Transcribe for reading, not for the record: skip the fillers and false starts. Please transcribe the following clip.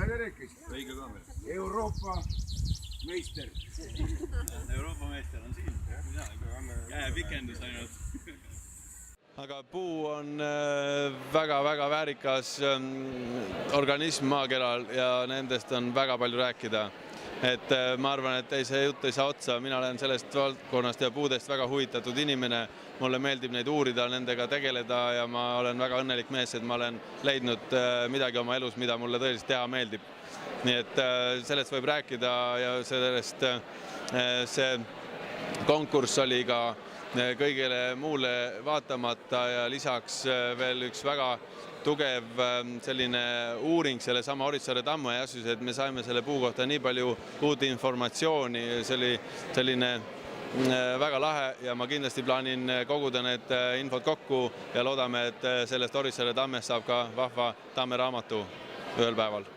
ta rääkis? Õige kaamera. Euroopa meister. Euroopa meister on siin. Pikendus ainult. Aga puu on väga-väga väärikas organism maakeral ja nendest on väga palju rääkida. Et ma arvan, et see jutt ei saa otsa. Mina olen sellest valdkonnast ja puudest väga huvitatud inimene. Mulle meeldib neid uurida, nendega tegeleda ja ma olen väga õnnelik mees, et ma olen leidnud midagi oma elus, mida mulle tõeliselt teha meeldib. Nii et sellest võib rääkida ja sellest see konkurss oli ka kõigele muule vaatamata ja lisaks veel üks väga tugev selline uuring selle sama Orissaare tammu ja asjus, et me saime selle puu kohta nii palju uut informatsiooni, see oli selline väga lahe ja ma kindlasti plaanin koguda need infot kokku ja loodame, et sellest Orissaare tammest saab ka vahva tammeraamatu ühel päeval.